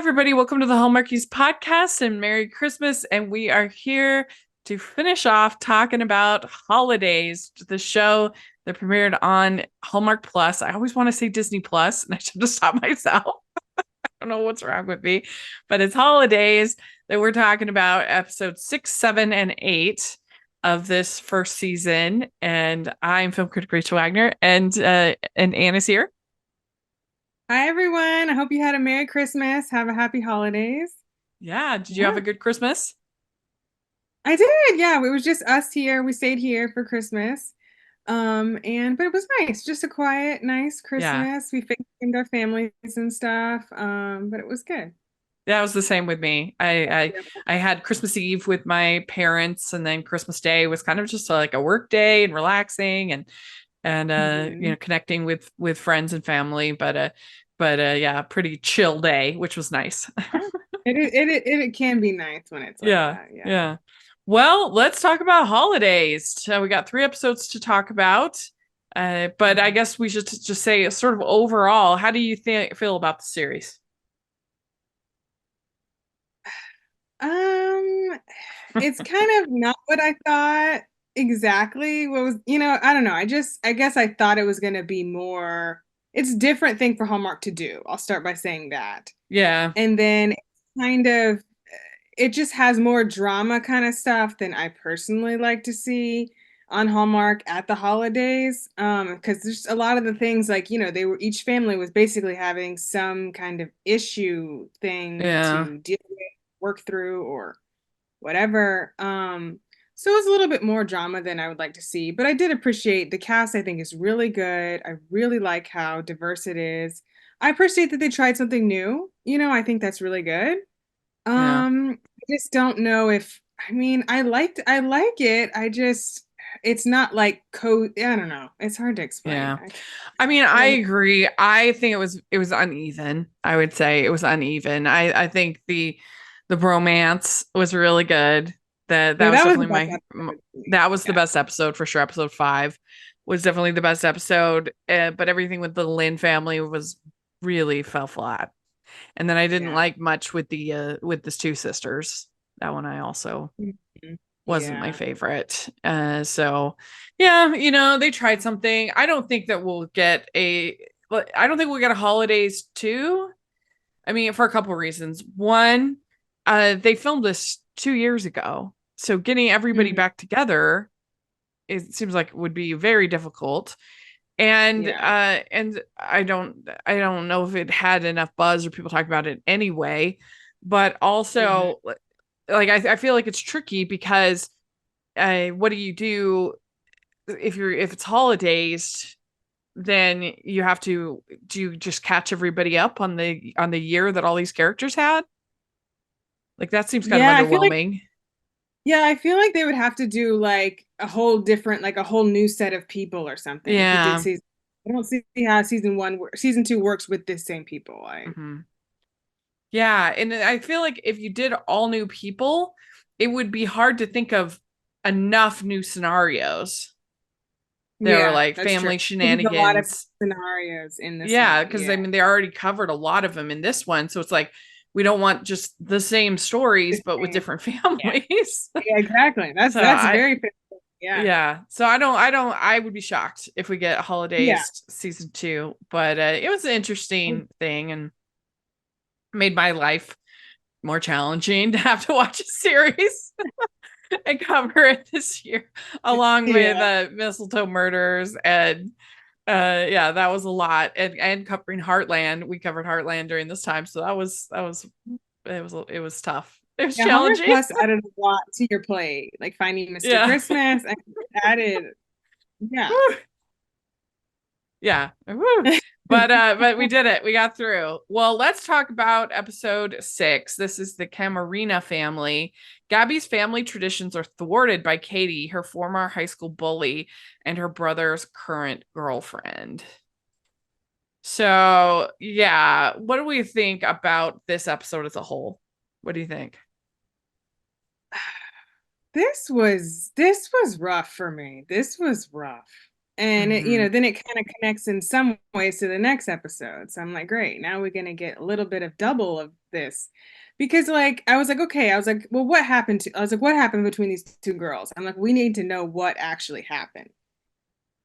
everybody. Welcome to the Hallmarkies podcast and Merry Christmas. And we are here to finish off talking about Holidazed, the show that premiered on Hallmark Plus. I always want to say Disney Plus, and I should just stop myself. I don't know what's wrong with me, but it's Holidays that we're talking about, episodes 6, 7, and 8 of this first season. And I'm film critic Rachel Wagner, and Anna's here. Hi, everyone. I hope you had a Merry Christmas. Have a happy holidays. Yeah, did you have Yeah, a good Christmas? I did. Yeah, it was just us here. We stayed here for Christmas. But it was nice. Just a quiet, nice Yeah. Christmas. We FaceTimed our families and stuff. But it was good. That was the same with me. I, I Yeah. I had Christmas Eve with my parents, and then Christmas Day was kind of just like a work day and relaxing and Mhm. connecting with friends and family. But yeah, pretty chill day, which was nice. Yeah. It can be nice when it's like Yeah, that. Yeah. yeah. Well, let's talk about holidays. So we got 3 episodes to talk about. But I guess we should just say sort of overall, how do you feel about the series? Um, it's kind of not what I thought exactly. What was, I don't know. I guess I thought it was going to be more, it's a different thing for Hallmark to do. I'll start by saying that. Yeah, And then it's kind of, it just has more drama kind of stuff than I personally like to see on Hallmark at the holidays. Because there's a lot of the things like, each family was basically having some kind of issue thing yeah, to deal with, work through, or whatever. So it was a little bit more drama than I would like to see, but I did appreciate the cast. I think is really good. I really like how diverse it is. I appreciate that they tried something new. I think that's really good. yeah. I just don't know if I like it. It's not like I don't know. It's hard to explain. Yeah. I mean, I I don't know. agree. I think it was uneven. I would say it was uneven. I think the bromance was really good. That No, was that was the definitely best my episode for me. that was the Yeah. best episode for sure. Episode 5 was definitely the best episode. But everything with the Lynn family was really fell flat. And then I didn't Yeah. like much with the two sisters. That one I also Mhm. wasn't my Yeah. favorite. So yeah, they tried something. I don't think we'll get a holidays too. I mean, for a couple of reasons. One, they filmed this 2 years ago. So getting everybody Mhm. back together, it seems like would be very difficult. And Yeah. I don't know if it had enough buzz or people talk about it anyway. But Mhm. also, like I feel like it's tricky because what do you do if it's holidays? Then you have to do you just catch everybody up on the year that all these characters had? Like that seems kind of Yeah, underwhelming. I feel like they would have to do like a whole different, like a whole new set of people or something. If you did Yeah. season, I don't see how season two works with the same people. Hmm. Yeah, and I feel like if you did all new people, it would be hard to think of enough new scenarios. There were Yeah, like that's true. family There's a lot of shenanigans. scenarios in this Yeah, one. because Yeah. I mean they already covered a lot of them in this one, so it's like we don't want just the same stories The but with same. different Yeah. families. Yeah, exactly. So That's I very fair. Yeah. yeah, so I would be shocked if we get Yeah. Holidays season 2, but it was an interesting thing and made my life more challenging to have to watch a series and cover it this year along with Yeah. Mistletoe Murders and yeah, that was a lot. And covering Heartland. We covered Heartland during this time, so that was it was tough. It was Yeah, Hallmark challenging. Plus added a lot to your plate, like finding Mr. Yeah. Christmas and added, yeah. Yeah. Woo. But we did it. We got through. Well, let's talk about episode 6. This is the Camarina family. Gabby's family traditions are thwarted by Katie, her former high school bully, and her brother's current girlfriend. So, yeah, what do we think about this episode as a whole? What do you think? This was rough for me. This was rough. And it, Hmm. then it kind of connects in some ways to the next episode. So I'm like, great, now we're gonna get a little bit of double of this. Because like I was like, okay, I was like, well, I was like, what happened between these two girls? I'm like, we need to know what actually happened.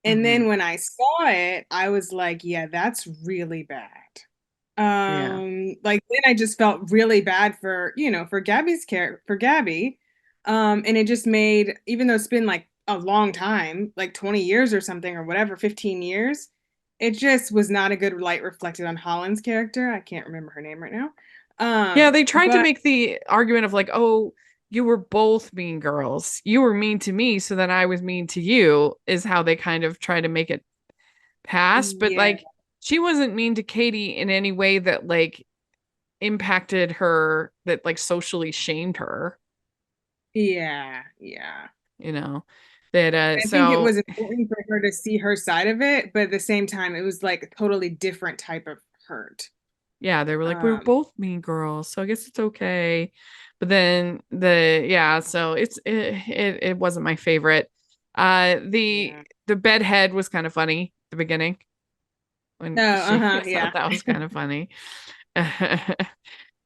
And Hmm. then when I saw it, I was like, yeah, that's really bad. Yeah. Like then I just felt really bad for, for Gabby's care for Gabby. And it just made, even though it's been like a long time, like 20 years or something or whatever, 15 years, it just was not a good light reflected on Holland's character. I can't remember her name right now. Yeah, they tried to But make the argument of like, oh, you were both mean girls. You were mean to me, so then I was mean to you, is how they kind of try to make it pass. But yeah, like, she wasn't mean to Katie in any way that like impacted her, that like socially shamed her, yeah. you know. That I think it so was important for her to see her side of it, but at the same time, it was like a totally different type of hurt. yeah, they were like, we were Um, both mean girls, so I guess it's okay. But then yeah, so it wasn't my favorite. yeah. The bedhead was kind of funny at the beginning Oh, when she uh-huh, so yeah. that was kind of funny.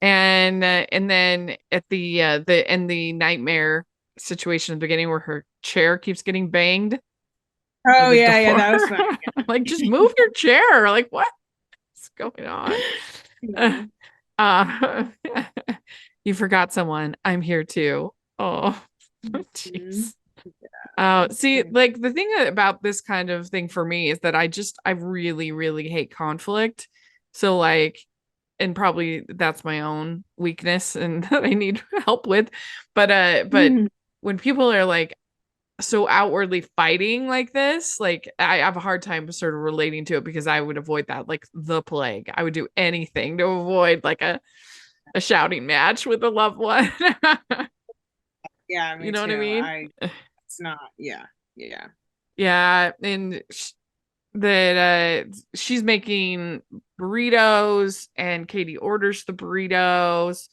And then at the nightmare situation at the beginning where her chair keeps getting banged with Oh, the yeah, door. that was fun. Like, just move your chair. Like, what's going on? Yeah. Uh, you forgot someone. I'm here too. Oh, Mhm. jeez. That was See, pretty. like the thing about this kind of thing for me is that I really, really hate conflict. So like, and probably that's my own weakness and that I need help with. But Mhm. when people are like so outwardly fighting like this, like I have a hard time sort of relating to it because I would avoid that like the plague. I would do anything to avoid like a shouting match with a loved one. Yeah, You me know what I too. mean? It's not, yeah, yeah. Yeah, and that she's making burritos and Katie orders the burritos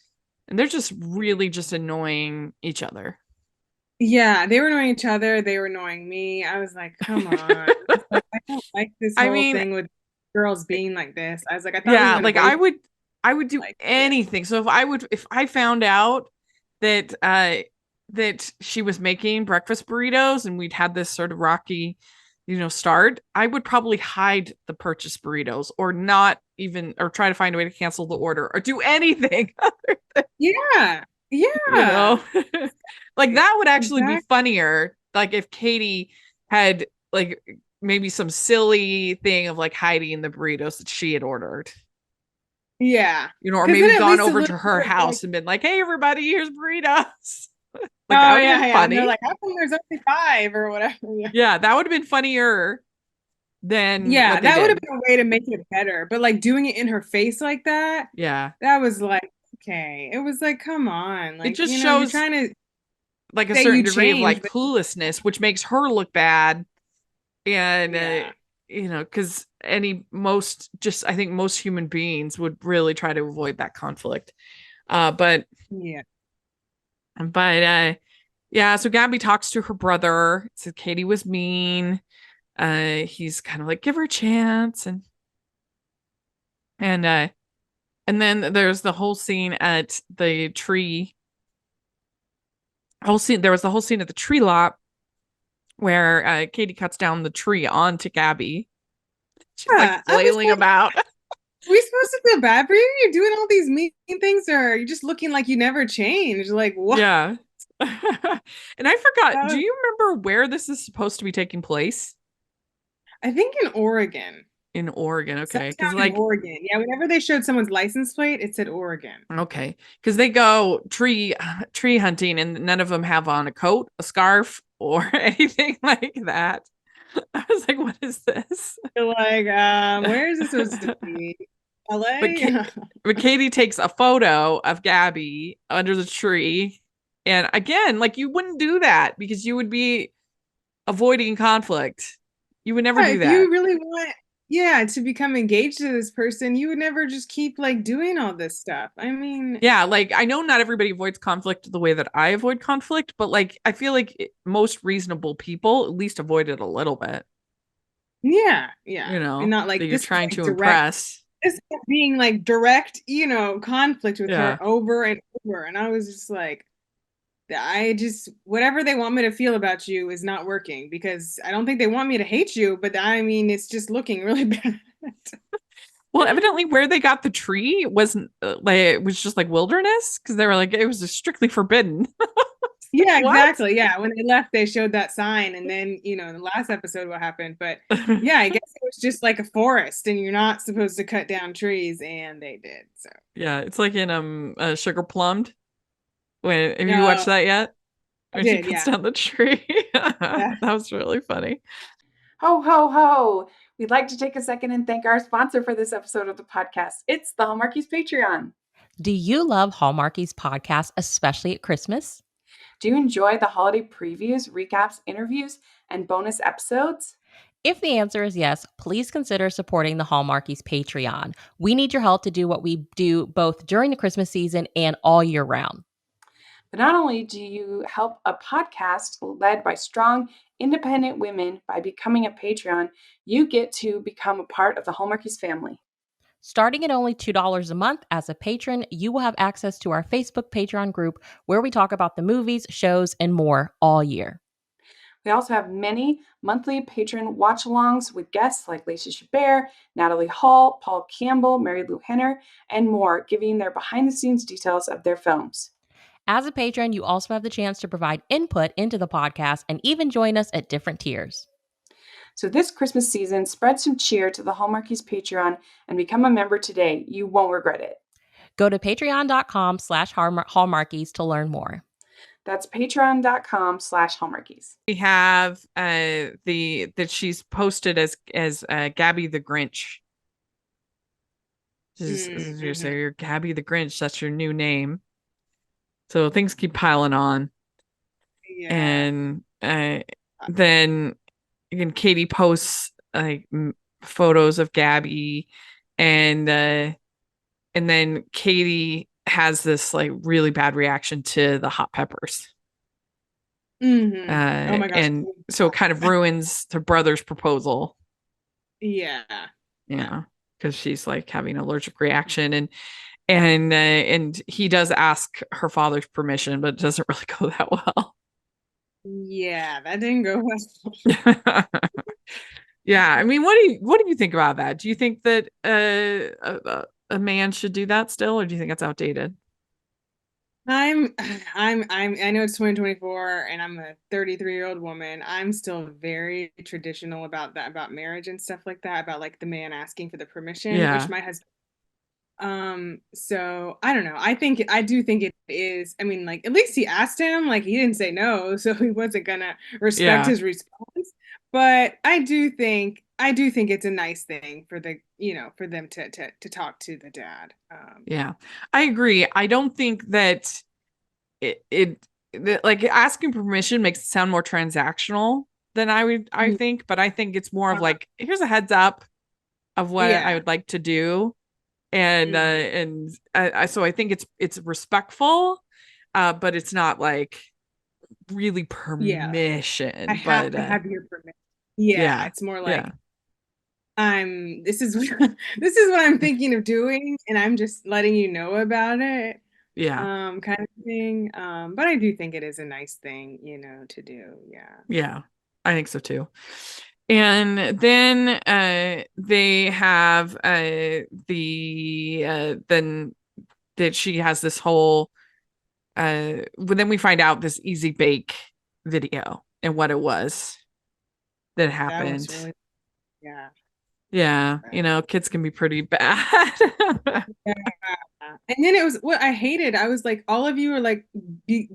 and they're just really just annoying each other. Yeah, they were annoying each other. They were annoying me. I was like, come on. I was like, I don't like this I whole mean, thing with girls being like this. I was like, I thought we yeah, went like away from I would do like this. anything. So if I found out that that she was making breakfast burritos and we'd had this sort of rocky, start, I would probably hide the purchased burritos or not even or try to find a way to cancel the order or do anything, Yeah, you yeah, know. Like that would actually be exactly. funnier like if Katie had like maybe some silly thing of like hiding the burritos that she had ordered, Yeah, or because maybe then at gone least a over little to her bit of like, house and been like, hey, everybody, here's burritos. Like, that oh would have yeah, been yeah, and they're funny. like, how come there's only five or whatever? Yeah, Yeah, that would have been funnier than yeah, what they that would have did. been a way to make it better. But like doing it in her face like that, Yeah. that was like, okay. It was like, come on, It like just you're shows trying to like a say certain you degree of changed, like but cluelessness, which makes her look bad. And, yeah, because I think most human beings would really try to avoid that conflict. Uh, but, yeah, but, yeah, so Gabby talks to her brother, said Katie was mean. He's kind of like, give her a chance. And, uh, and then there's the whole scene at the tree. Whole scene. There was the whole scene at the tree lot where Katie cuts down the tree onto Gabby. She's like yeah. I was flailing like, about. are we supposed to feel bad for you? You're doing all these mean things, or you're just looking like you never changed. Like what? Yeah. And I forgot, That do was- you remember where this is supposed to be taking place? I think in Oregon, In Oregon, some okay. Because, town in like, Oregon. Yeah, whenever they showed someone's license plate, it said Oregon. okay. Because they go tree hunting and none of them have on a coat, a scarf, or anything like that. I was like, what is this? They're like, where is this supposed to be? But, LA? Ka- but Katie takes a photo of Gabby under the tree. And again, like, you wouldn't do that because you would be avoiding conflict. You would never Yeah, do if that. you really want, yeah, to become engaged to this person, you would never just keep like doing all this stuff. I mean, Yeah, like I know not everybody avoids conflict the way that I avoid conflict, but like I feel like most reasonable people at least avoid it a little bit. Yeah, yeah. you And know, not that like you're this is trying like to direct, impress. this is being like direct, conflict with Yeah. her over and over. And I was just like, I just, whatever they want me to feel about you is not working because I don't think they want me to hate you, but I mean, it's just looking really bad. Well, evidently where they got the tree wasn't like it was just like wilderness because they were like it was just strictly forbidden. Like, Yeah, what? exactly. Yeah, when they left, they showed that sign, and then in the last episode, what happened? But yeah, I guess it was just like a forest, and you're not supposed to cut down trees, and they did. So Yeah, it's like in Sugar Plumbed. When have you no, watched that yet? I When she did. cuts Yeah, down the tree. yeah. That was really funny. Ho, ho, ho! We'd like to take a second and thank our sponsor for this episode of the podcast. It's the Hallmarkies Patreon. Do you love Hallmarkies podcast, especially at Christmas? Do you enjoy the holiday previews, recaps, interviews, and bonus episodes? If the answer is yes, please consider supporting the Hallmarkies Patreon. We need your help to do what we do both during the Christmas season and all year round. But not only do you help a podcast led by strong, independent women by becoming a Patreon, you get to become a part of the Hallmarkies family. Starting at only $2 a month as a patron, you will have access to our Facebook Patreon group where we talk about the movies, shows, and more all year. We also have many monthly patron watch alongs with guests like Lacey Chabert, Natalie Hall, Paul Campbell, Mary Lou Henner, and more, giving their behind the scenes details of their films. As a patron, you also have the chance to provide input into the podcast and even join us at different tiers. So this Christmas season, spread some cheer to the Hallmarkies Patreon and become a member today. You won't regret it. Go to patreon.com/hallmarkies to learn more. That's patreon.com/Hallmarkies. We have the that she's posted as Gabby the Grinch. This is your say you're Gabby the Grinch. That's your new name. So things keep piling on, Yeah. and then again, Katie posts like photos of Gabby, and then Katie has this like really bad reaction to the hot peppers. Oh my gosh. And so it kind of ruins her brother's proposal. Yeah. Yeah, because she's like having an allergic reaction, and he does ask her father's permission, but it doesn't really go that well. Yeah, that didn't go well. Yeah, I mean, what do you think about that? Do you think that a man should do that still, or do you think it's outdated? I'm I know it's 2024 and I'm a 33-year-old woman. I'm still very traditional about that, about marriage and stuff like that, about like the man asking for the permission, which Yeah, my husband so I don't know. I do think it is. I mean, like at least he asked him, like he didn't say no, so he wasn't gonna respect yeah, his response. But I do think it's a nice thing for for them to talk to the dad. yeah. I agree. I don't think that it that, like asking permission makes it sound more transactional than I Mm, think, but I think it's more of uh, like here's a heads up of what I yeah. would like to do, and Hmm. so I think it's respectful, but it's not like really Yeah. I permission, have but to have your permission. Yeah, yeah, it's more yeah, like this is this is what I'm thinking of doing, and I'm just letting you know about it, yeah, kind of thing. But I do think it is a nice thing, to do. Yeah. yeah. I think so too. And then they have then that she has this whole well, then we find out this easy bake video and what it was that That was happened. really, yeah. Yeah, kids can be pretty bad. Yeah. And then it was what I hated. I was like, all of you are like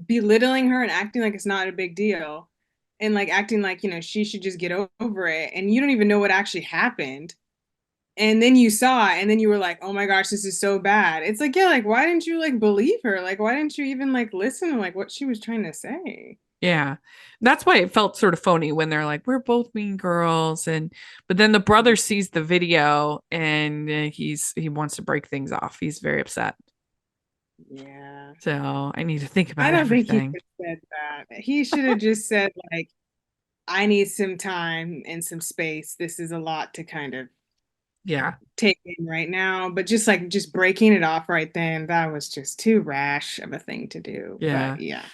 belittling her and acting like it's not a big deal. And like acting like, she should just get over it. And you don't even know what actually happened. And then you saw it, and then you were like, oh my gosh, this is so bad. It's like, yeah, like why didn't you like believe her? Like, why didn't you even like listen to like what she was trying to say? Yeah. That's why it felt sort of phony when they're like, we're both mean girls. But then the brother sees the video and he wants to break things off. He's very upset. Yeah. So I need to think I about don't think he everything. should have said that. He should have just said like, I need some time and some space. This is a lot to kind of Yeah. take in right now. But just breaking it off right then, that was just too rash of a thing to do. Yeah. But yeah.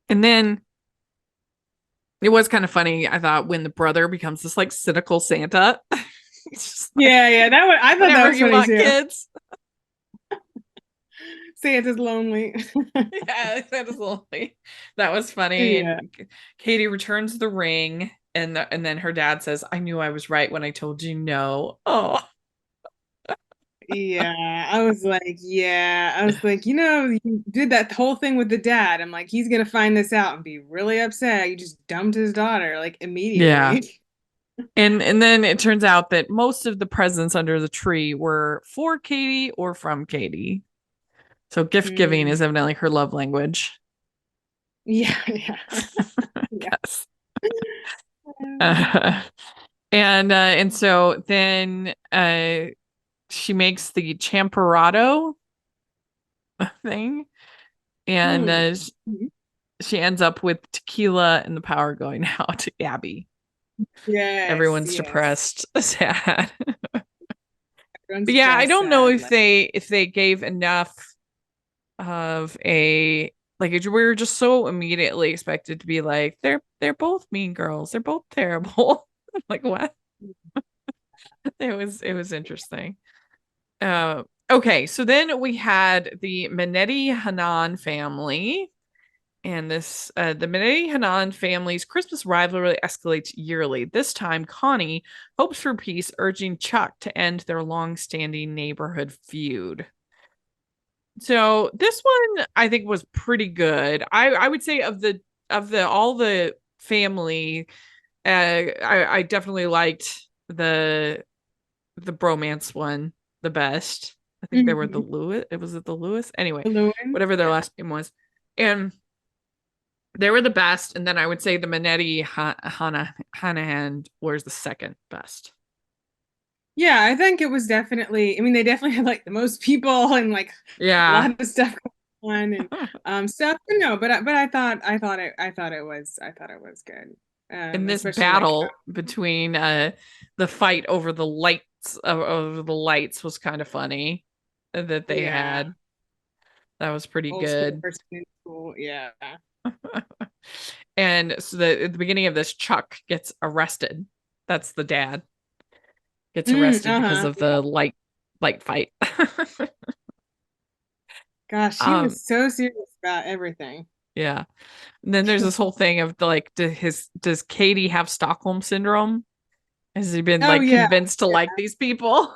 And then it was kind of funny, I thought, when the brother becomes this like cynical Santa. He's just like, Yeah, I thought that whenever was you funny want too. kids. Santa's lonely. Yeah, Santa's lonely. That was funny. Yeah. And Katie returns the ring, and then her dad says, "I knew I was right when I told you no." Oh, Yeah, I was like, you did that whole thing with the dad. I'm like, he's gonna find this out and be really upset. You just dumped his daughter like yeah. immediately. And then it turns out that most of the presents under the tree were for Katie or from Katie. So gift giving is Mm. evidently her love language. Yeah, yeah, yeah. Yes. Uh, and so then she makes the champorado thing, and Mm. Mhm. she ends up with tequila and the power going out to Abby. Yes, Everyone's yes. depressed, sad. Everyone's But yeah, I depressed, don't know sad. if they gave enough of a like we were just so immediately expected to be like they're both mean girls. They're both terrible. Like what? It was interesting. Okay, so then we had the Minetti Hanan family. And the Minetti Hanan family's Christmas rivalry escalates yearly. This time, Connie hopes for peace, urging Chuck to end their long-standing neighborhood feud. So this one I think was pretty good. I would say of the all the family, I definitely liked the bromance one the best. I think they were the Mhm. Lewis. It was it the Lewis anyway, Balloon. whatever their Yeah. last name was, and they were the best. And then I would say the Minetti Hanahan was the second best. Yeah, I think it was definitely, I mean, they definitely had like the most people and like a Yeah. lot of stuff going on and stuff. But no, but I thought it was good. In this Especially like battle between the fight over the lights over the lights was kind of funny that they yeah, had. That was pretty old school good. versus new school. Yeah. And so at the beginning of this, Chuck gets arrested. That's the dad. Gets arrested because Uh-huh. of the light fight. Gosh, she um was so serious about everything. yeah. And then there's this whole thing of like does Katie have Stockholm syndrome? Has he been Oh like yeah. convinced to like these people?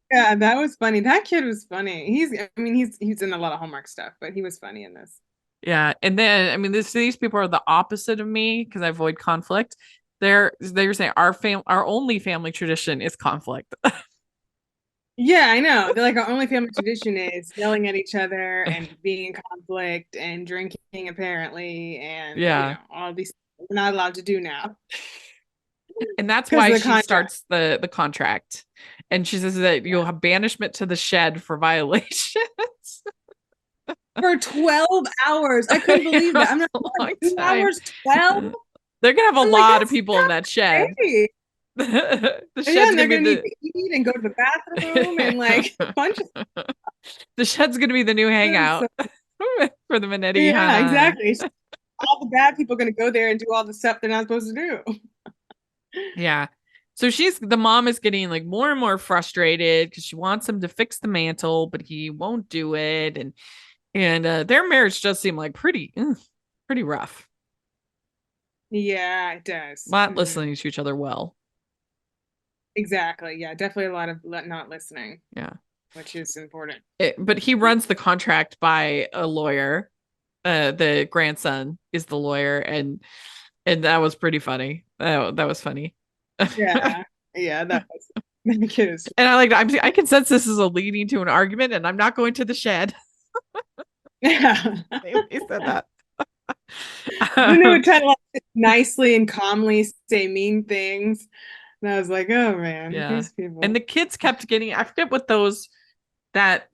Yeah, that was funny. That kid was funny. I mean, he's in a lot of Hallmark stuff, but he was funny in this. Yeah. And then I mean these people are the opposite of me because I avoid conflict. They're saying our only family tradition is conflict. Yeah, I know. They're like our only family tradition is yelling at each other and being in conflict and drinking apparently and Yeah. all these things we're not allowed to do now And that's because of why the she contract. starts the contract. And she says that Yeah. you'll have banishment to the shed for violations. For 12 hours. I couldn't believe that. I'm That's not a long 2 time. hours, 12. They're gonna have a I'm like, lot of that's people in not that shed. great. The Yeah, shed's and they're gonna be gonna need to eat and go to the bathroom and like a bunch of the shed's gonna be the new stuff. So, hangout for the Minetti yeah, Hanan. exactly. All the bad people are gonna go there and do all the stuff they're not supposed to do. Yeah. So the mom is getting like more and more frustrated because she wants him to fix the mantle, but he won't do it. And their marriage does seem like pretty rough. Yeah, it does. Not Mhm. listening to each other well. Exactly. Yeah, definitely a lot of not listening, Yeah. which is important. But he runs the contract by a lawyer. The grandson is the lawyer, and that was pretty funny. That was funny. Yeah. Yeah, that was that kid is And I can sense this is a leading to an argument, and I'm not going to the shed. yeah. He said that. Then they would try to like nicely and calmly say mean things. And I was like, oh man, Yeah. these people. And the kids kept getting, I forget what that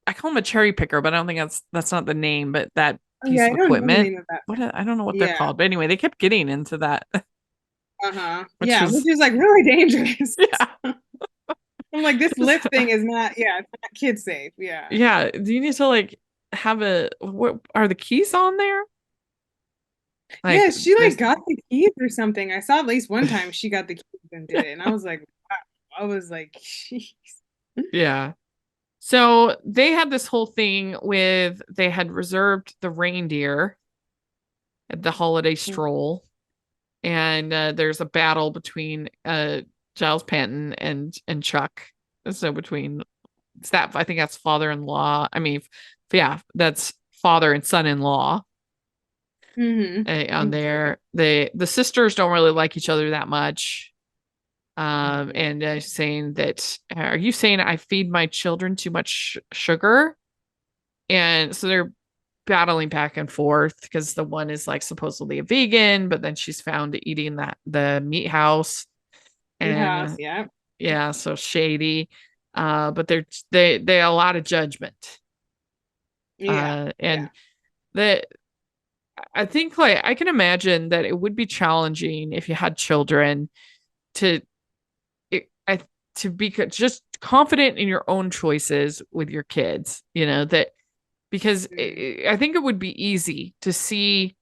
I call him a cherry picker, but I don't think that's not the name, but that Oh, piece yeah, of I don't know the equipment. name of that. I don't know what they're Yeah. called, but anyway, they kept getting into that, Uh-huh. which Yeah, which was is like really dangerous. yeah. I'm like, this lift thing is not, yeah, it's not kid safe. Yeah. Yeah. Do you need to like have what are the keys on there? Yeah, Like she like there's got the keys or something. I saw at least one time she got the keys and did it. And I was like, wow. I was like, jeez. yeah. So they had this whole thing with they had reserved the reindeer at the holiday stroll, and there's a battle between Giles Panton and Chuck. So between that, I think that's father-in-law. I mean, yeah, that's father and son-in-law on there. The sisters don't really like each other that much. And saying that, are you saying I feed my children too much sugar? And so they're battling back and forth because the one is like supposedly a vegan, but then she's found eating the meat house. And House, yeah. yeah, so shady. But they a lot of judgment. Yeah. And the I think like I can imagine that it would be challenging if you had children to I to be just confident in your own choices with your kids, that because I think it would be easy to see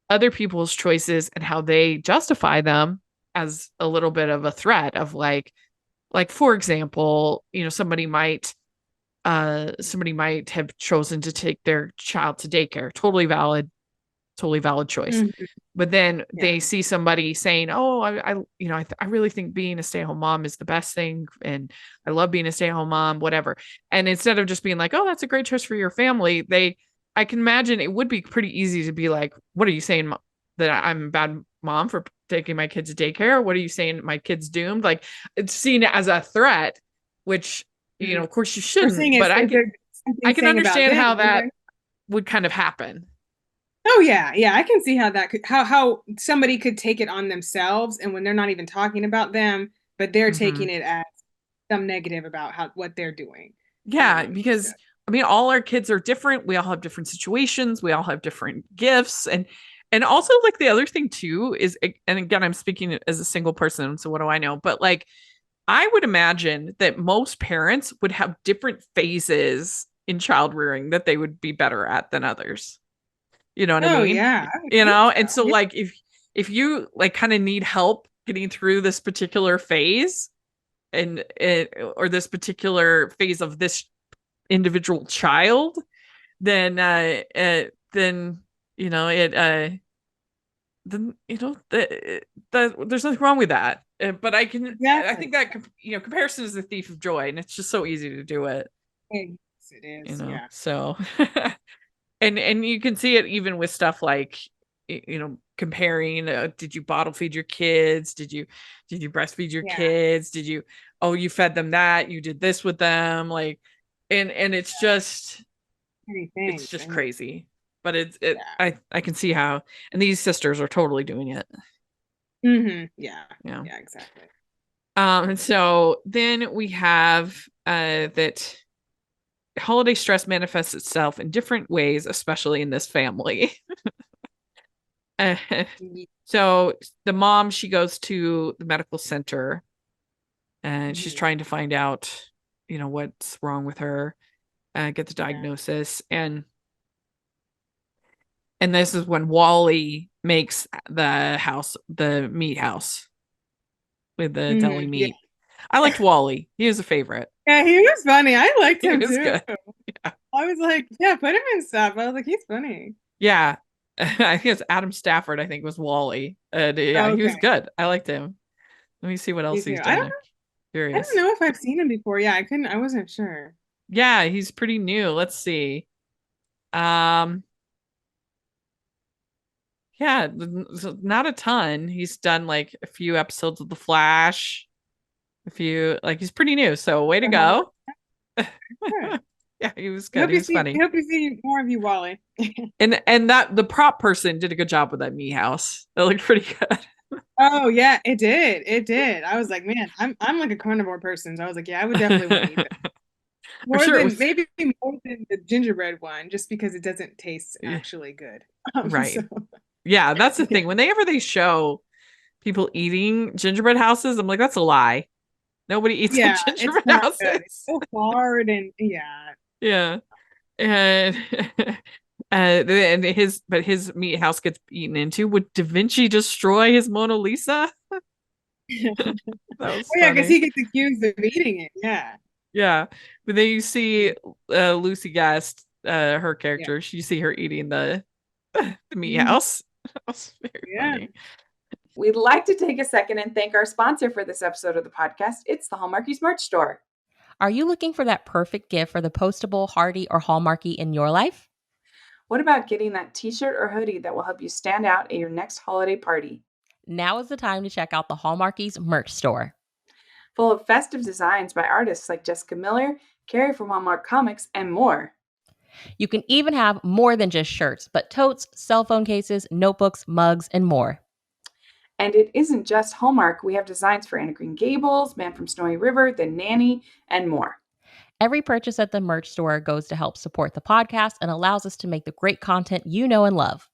other people's choices and how they justify them as a little bit of a threat of like for example, somebody might have chosen to take their child to daycare. Totally valid choice. Mhm. But then Yeah. they see somebody saying, "Oh, I really think being a stay-at-home mom is the best thing, and I love being a stay-at-home mom, whatever." And instead of just being like, "Oh, that's a great choice for your family," I can imagine it would be pretty easy to be like, "What are you saying, that I'm a bad mom for taking my kids to daycare? What are you saying, my kid's doomed?" Like it's seen as a threat, which of course you We're seeing shouldn't. is, But is there I something can saying about understand them? how that Right? would kind of happen. Oh yeah, yeah. I can see how that could how somebody could take it on themselves, and when they're not even talking about them, but they're Mm-hmm. taking it as some negative about what they're doing. Yeah, So because I mean, all our kids are different. We all have different situations. We all have different gifts, and also like the other thing too is, and again, I'm speaking as a single person, so what do I know? But like, I would imagine that most parents would have different phases in child rearing that they would be better at than others. You know what I oh mean? yeah, I would think so. And so Yeah. like if you like kind of need help getting through this particular phase or this particular phase of this individual child, then then you know it then there's nothing wrong with that. But I Exactly. think that comparison is the thief of joy, and it's just so easy to do it. Yes, it is. Yeah. So and you can see it even with stuff like comparing, did you bottle feed your kids, did you breastfeed your Yeah. kids, did you, oh, you fed them that, you did this with them, like, and Many it's things. just I mean, crazy. But yeah. I can see how, and these sisters are totally doing it. Yeah. Yeah. Yeah, exactly. And so then we have that holiday stress manifests itself in different ways, especially in this family. So the mom, she goes to the medical center and she's Mhm. trying to find out, what's wrong with her, get the Yeah. diagnosis. And this is when Wally makes the meat house with the deli Yeah. meat. I liked Wally. He was a favorite. Yeah, he was funny. I liked He him was too. good. Yeah. I was like, yeah, put him in stuff. I was like, he's funny. Yeah. I think it's Adam Stafford, I think was Wally. And yeah, he was Okay. good. I liked him. Let me see what Me else too. he's done. I'm I don't curious. know if I've seen him before. Yeah, I wasn't sure. Yeah, he's pretty new. Let's see. Um, yeah, not a ton. He's done like a few episodes of The Flash, a few, like he's pretty new. So way to Uh-huh. go. Good. Yeah, he was I good. hope He you was see funny. I hope you see more of you, Wally. And that the prop person did a good job with that meat house. It looked pretty good. Oh yeah, it did. It did. I was like, man, I'm like a carnivore person. So I was like, yeah, I would definitely want to eat that. I'm sure it was Maybe more than the gingerbread one, just because it doesn't taste yeah, actually good. right. So Yeah, that's the yeah. thing. Whenever they show people eating gingerbread houses, I'm like, that's a lie. Nobody eats at Yeah, it's gingerbread not good. It's houses. so hard and yeah. Yeah. And and his meat house gets eaten into. Would Da Vinci destroy his Mona Lisa? That was Oh yeah, because funny. he gets accused of eating it. Yeah. Yeah. But then you see Lucy Guest, her Yeah. character, you see her eating the meat Mhm. house. That was very Yeah. funny. We'd like to take a second and thank our sponsor for this episode of the podcast. It's the Hallmarkies merch store. Are you looking for that perfect gift for the postable, hardy, or Hallmarky in your life? What about getting that t-shirt or hoodie that will help you stand out at your next holiday party? Now is the time to check out the Hallmarkies merch store. Full of festive designs by artists like Jessica Miller, Carrie from Hallmark Comics, and more. You can even have more than just shirts, but totes, cell phone cases, notebooks, mugs, and more. And it isn't just Hallmark. We have designs for Anna Green Gables, Man from Snowy River, The Nanny, and more. Every purchase at the merch store goes to help support the podcast and allows us to make the great content you know and love.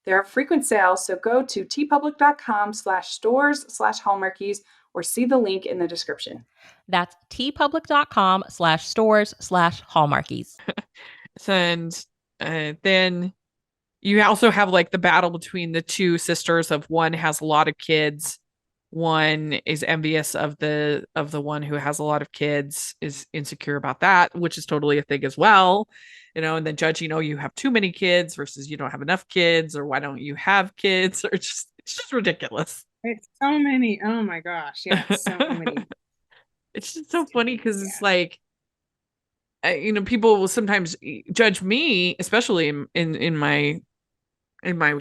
There are frequent sales, so go to tpublic.com/stores/hallmarkies or see the link in the description. That's tpublic.com/stores/hallmarkies. And then you also have like the battle between the two sisters of one has a lot of kids, one is envious of the one who has a lot of kids, is insecure about that, which is totally a thing as well. And then judging, you have too many kids versus you don't have enough kids, or why don't you have kids, or it's just ridiculous. It's so many. Oh my gosh. Yeah, it's so many. It's just so funny because Yeah. it's like people will sometimes judge me, especially in my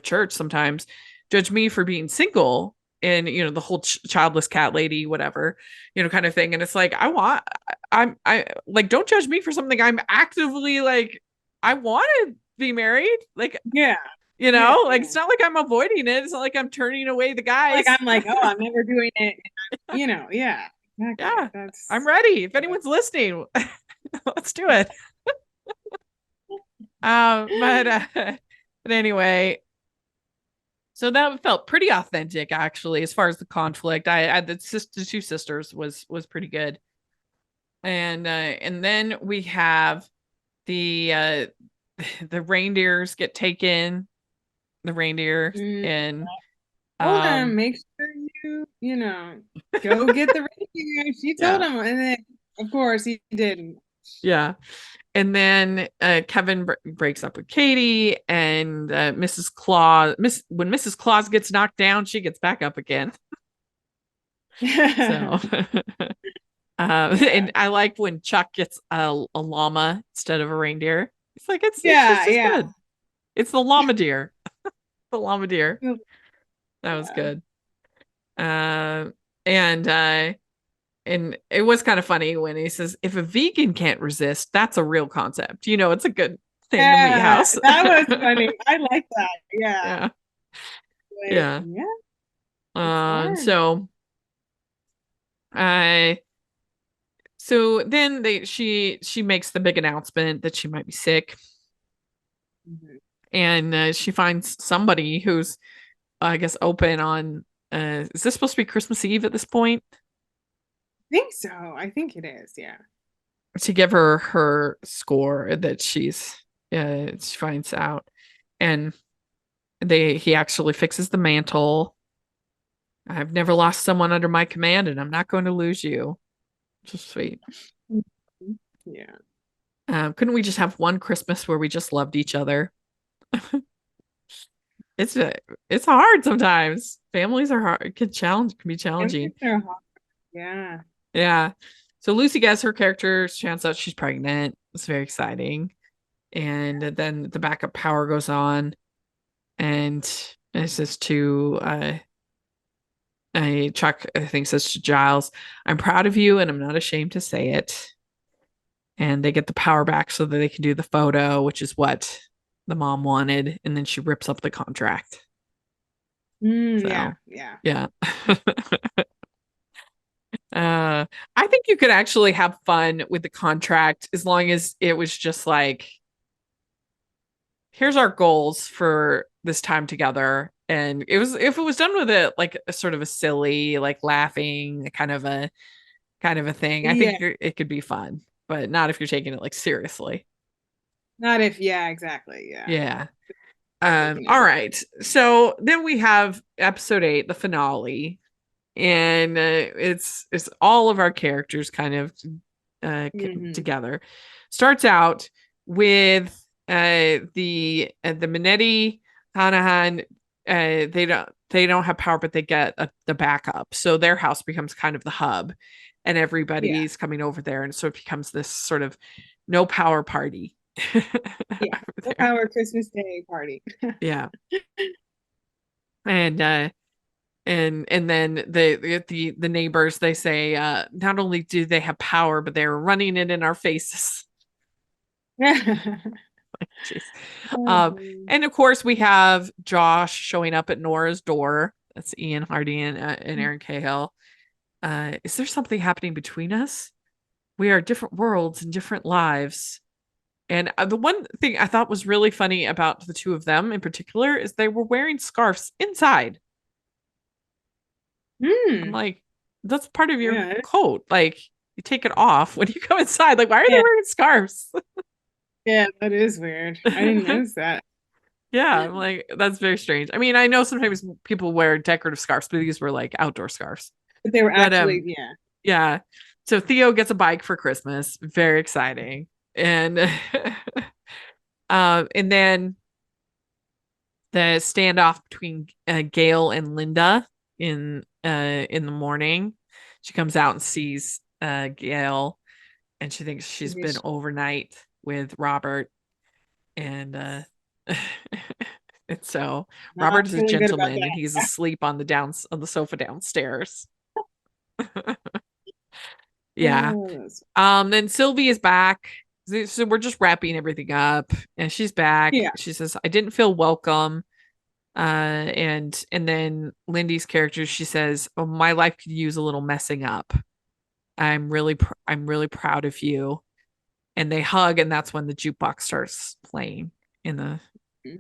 church, sometimes judge me for being single, and the whole childless cat lady, whatever, kind of thing. And it's like, I like, don't judge me for something I'm actively like, I want to be married, like, Yeah. like, Yeah. it's not like I'm avoiding it, it's not like I'm turning away the Like guys. I'm like, oh, I'm never doing it. Yeah. Exactly. Yeah, I'm ready if anyone's listening. Let's do it. But anyway, so that felt pretty authentic, actually, as far as the conflict. The two sisters was pretty good. And then we have the the reindeers get taken, the reindeer, Mm. and Told him, um make sure go get the reindeer. She told yeah, him, and then of course he didn't. yeah. And then Kevin breaks up with Katie, and when Mrs. Claus gets knocked down, she gets back up again. So Yeah. and I like when Chuck gets a llama instead of a reindeer. It's just Yeah, as yeah. good. It's the llama deer. The llama deer. That was Yeah. good. Uh, and it was kind of funny when he says, if a vegan can't resist, that's a real concept. It's a good thing to meet Yeah, house. that was funny. I like that. Yeah. Yeah. But Yeah. yeah, it's Um, fun. so I so then she makes the big announcement that she might be sick, Mhm. and she finds somebody who's, I guess, open on is this supposed to be Christmas Eve at this point, I think so. I think it is. Yeah. to give her score that she finds out, and he actually fixes the mantle. I've never lost someone under my command, and I'm not going to lose you. Just sweet. Mhm. Yeah. Couldn't we just have one Christmas where we just loved each other? It's it's hard sometimes. Families are hard. Can be challenging. Everything's so hot. Yeah. Yeah. So Lucy gets her character. Turns out she's pregnant. It's very exciting. And then the backup power goes on, and it says to Chuck, I think, says to Giles, "I'm proud of you, and I'm not ashamed to say it." And they get the power back so that they can do the photo, which is what the mom wanted. And then she rips up the contract. Yeah. So Yeah. yeah. I think you could actually have fun with the contract as long as it was just like, here's our goals for this time together. And it was, if it was done with it like a sort of a silly, like laughing kind of a thing, I Yeah, think it could be fun, but not if you're taking it like seriously. not if, yeah, exactly. Yeah. Yeah. Taking it All real. right. So then we have episode 8, the finale, and it's all of our characters kind of Hmm. together. Starts out with the Minetti Hanahan. They don't have power, but they get the backup. So their house becomes kind of the hub, and Yeah. everybody's coming over there, and so it becomes this sort of no power party. Yeah. over Full there. power Christmas Day party. Yeah. And and then the neighbors, they say not only do they have power, but they're running it in our faces. Jeez. Um, Mhm. and of course we have Josh showing up at Nora's door. That's Ian Hardy and Aaron Cahill. Is there something happening between us? We are different worlds and different lives. And the one thing I thought was really funny about the two of them in particular is they were wearing scarves inside. I'm Hmm. like, that's part of your Yeah. coat. Like, you take it off when you go inside. Like, why are they Yeah. wearing scarves? Yeah. That is weird. I didn't notice that. Yeah, I'm like, that's very strange. I mean, I know sometimes people wear decorative scarves, but these were like outdoor scarves. But they were But actually, yeah. yeah. So Theo gets a bike for Christmas. Very exciting. And and then the standoff between Gail and Linda in the morning. She comes out and sees Gail, and she thinks she's been overnight with Robert, and and so Not Robert is a feeling good about gentleman, and he's asleep on the sofa downstairs. Yeah. that. Then Sylvie is back. So we're just wrapping everything up, and she's back. Yeah. She says, "I didn't feel welcome." And then Lindy's character, she says, "Oh, my life could use a little messing up. I'm really proud of you." And they hug, and that's when the jukebox starts playing in the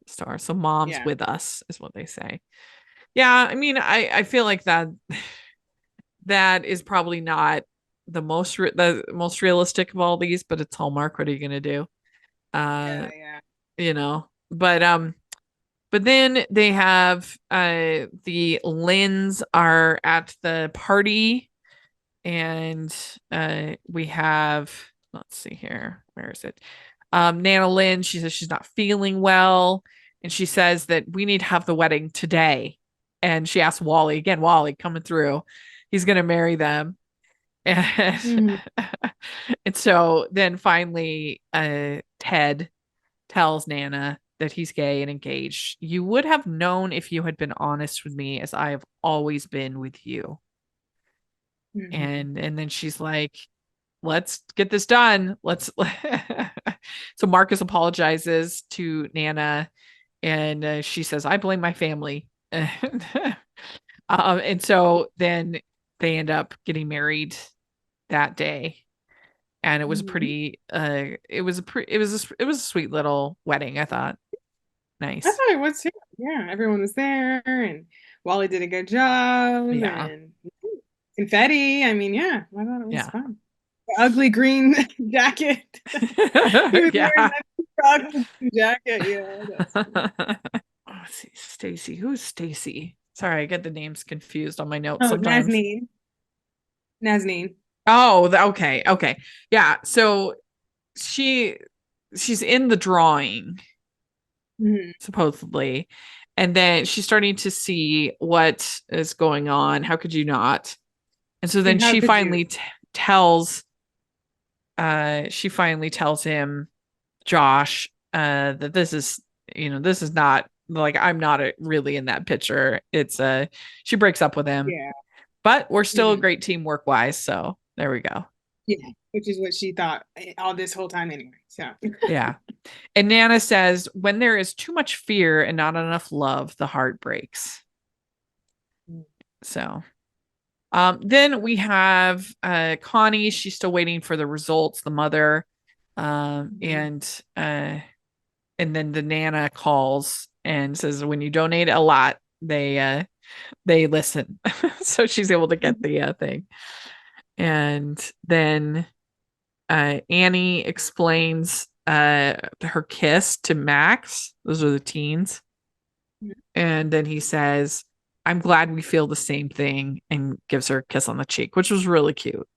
store. So mom's Yeah. with us is what they say. Yeah, I mean, I feel like that is probably not the most realistic of all these, but it's Hallmark. What are you gonna do? Uh, Yeah. Yeah. you know. But then they have the Lynns are at the party, and we have, let's see here, where is it? Nana Lynn, she says she's not feeling well, and she says that we need to have the wedding today. And she asks Wally again, Wally coming through, he's gonna marry them. And, Mhm. and so then finally Ted tells Nana that he's gay and engaged. You would have known if you had been honest with me, as I have always been with you. Mhm. And then she's like, let's get this done. Let's So Marcus apologizes to Nana, and she says, I blame my family. And so then they end up getting married that day. And it was Mhm. pretty it was a sweet little wedding, I thought. I Nice. thought it was too. Yeah, everyone was there, and Wally did a good job, Yeah. and confetti. I mean, yeah, I thought it was Yeah. fun. The ugly green jacket. He was wearing Yeah. that ugly green jacket. Yeah, that's funny. Oh, let's see, Stacy. Who's Stacy? Sorry, I get the names confused on my notes Oh, sometimes. Nazneen. Nazneen. Oh, okay, okay. Yeah, so she she's in the drawing, Mhm. supposedly, and then she's starting to see what is going on. How could you not? And so then And how could you? she finally tells him, Josh, that this is, this is not like, I'm not really in that picture. It's she breaks up with him, Yeah. but we're still a Hmm. great team work wise. So there we go. Yeah, which is what she thought all this whole time anyway. So. Yeah. And Nana says, when there is too much fear and not enough love, the heart breaks. So Then we have Connie. She's still waiting for the results, the mother. And then the Nana calls and says, when you donate a lot, they listen. So she's able to get the thing. And then Annie explains her kiss to Max. Those are the teens. And then he says, I'm glad we feel the same thing, and gives her a kiss on the cheek, which was really cute.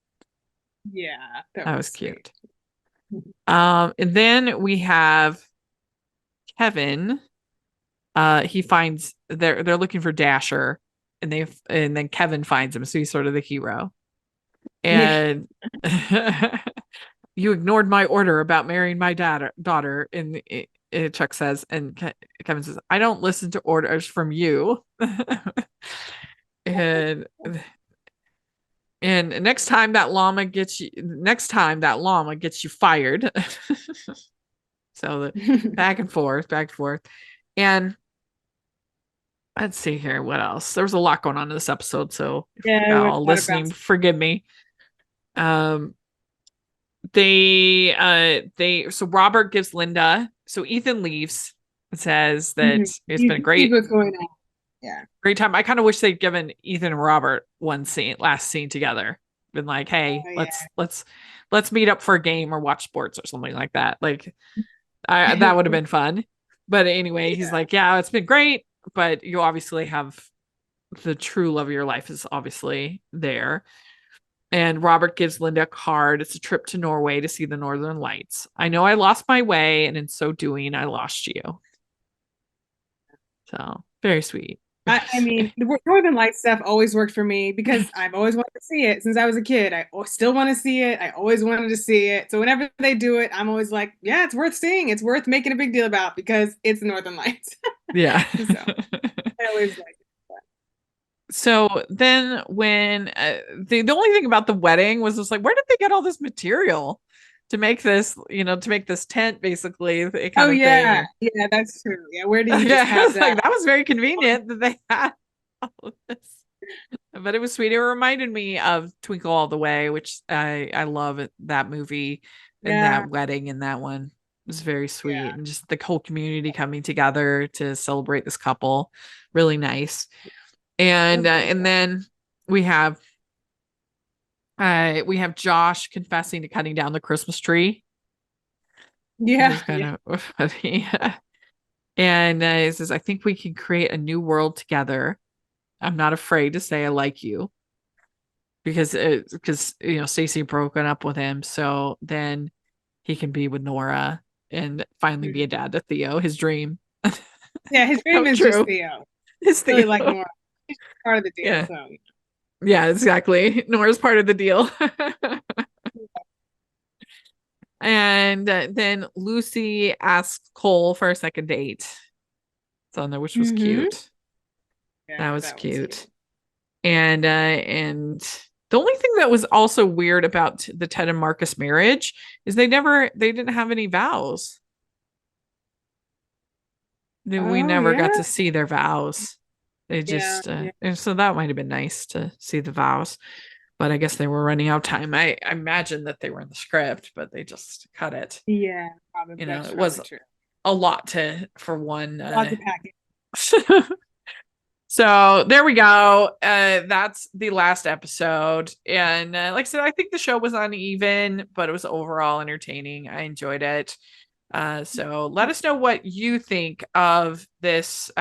Yeah, That was cute. sweet. And then we have Kevin. He finds they're looking for Dasher, and then Kevin finds him, so he's sort of the hero. And you ignored my order about marrying my daughter. And Chuck says, and Kevin says, I don't listen to orders from you. and next time that llama gets you fired. So back and forth. And let's see here. What else? There was a lot going on in this episode. So if y'all listening, forgive me. So Robert gives Linda, so Ethan leaves and says that it's been a great, what's going on. Yeah, great time. I kind of wish they'd given Ethan and Robert last scene together. Been like, hey, let's meet up for a game or watch sports or something like that. Like, that would have been fun. But anyway, he's like, yeah, it's been great, but you obviously have the true love of your life is obviously there. And Robert gives Linda a card. It's a trip to Norway to see the Northern Lights. I know I lost my way, and in so doing, I lost you. So very sweet. I mean, the Northern Lights stuff always worked for me because I've always wanted to see it since I was a kid. I still want to see it. I always wanted to see it. So whenever they do it, I'm always like, yeah, it's worth seeing. It's worth making a big deal about because it's the Northern Lights. Yeah. So I always like it. So then when the only thing about the wedding was just like, where did they get all this material to make this, to make this tent basically? Thing. Yeah, that's true. Yeah, where do you just have that? Like, that was very convenient that they had all of this. But it was sweet. It reminded me of Twinkle All the Way, which I love that movie and that wedding in that one. It was very sweet. Yeah. And just the whole community coming together to celebrate this couple. Really nice. And then we have Josh confessing to cutting down the Christmas tree. Yeah, it's kind of funny. And he says, "I think we can create a new world together. I'm not afraid to say I like you." Because Stacey broken up with him, so then he can be with Nora and finally be a dad to Theo. His dream. Yeah, his dream is just Theo. His Theo. Really like Nora. Part of the deal. Yeah. So. Yeah, exactly. Nora's part of the deal. And then Lucy asks Cole for a second date. So which was cute. Yeah, that was cute. And the only thing that was also weird about the Ted and Marcus marriage is they didn't have any vows. We never got to see their vows. They just, and so that might have been nice to see the vows, but I guess they were running out of time. I imagine that they were in the script, but they just cut it. Yeah, probably. It was true. A lot for one. Lots of package. So there we go. That's the last episode. And like I said, I think the show was uneven, but it was overall entertaining. I enjoyed it. So let us know what you think of this,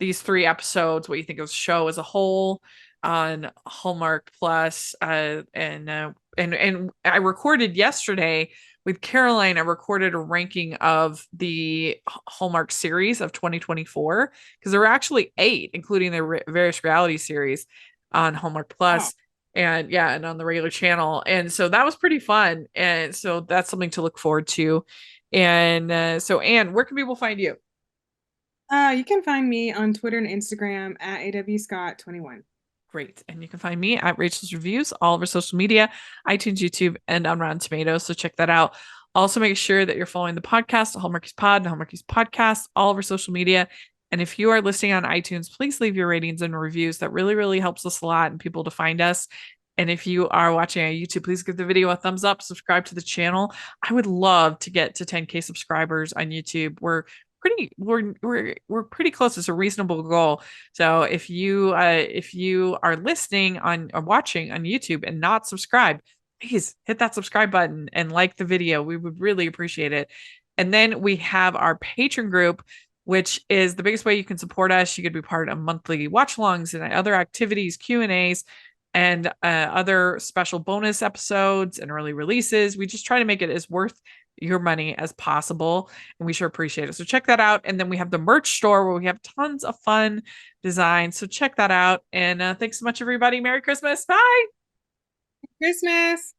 these 3 episodes, what you think of the show as a whole on Hallmark Plus. And I recorded yesterday with Caroline. I recorded a ranking of the Hallmark series of 2024 because there were actually 8, including the various reality series on Hallmark Plus. Wow. And on the regular channel. And so that was pretty fun. And so that's something to look forward to. And so, Anne, where can people find you? You can find me on Twitter and Instagram at awscott21. Great. And you can find me at Rachel's Reviews, all over social media, iTunes, YouTube, and on Rotten Tomatoes. So check that out. Also, make sure that you're following the podcast, Hallmarkies Pod and Hallmarkies Podcast, all over social media. And if you are listening on iTunes, please leave your ratings and reviews. That really, really helps us a lot and people to find us. And if you are watching on YouTube, please give the video a thumbs up, subscribe to the channel. I would love to get to 10K subscribers on YouTube. We're pretty close. It's a reasonable goal. So if you are listening on or watching on YouTube and not subscribed, please hit that subscribe button and like the video. We would really appreciate it. And then we have our Patreon group, which is the biggest way you can support us. You could be part of monthly watch alongs and other activities, Q&As, and other special bonus episodes and early releases. We just try to make it as worth your money as possible, and we sure appreciate it. So check that out. And then we have the merch store where we have tons of fun designs. So check that out. And thanks so much, everybody. Merry Christmas. Bye. Christmas.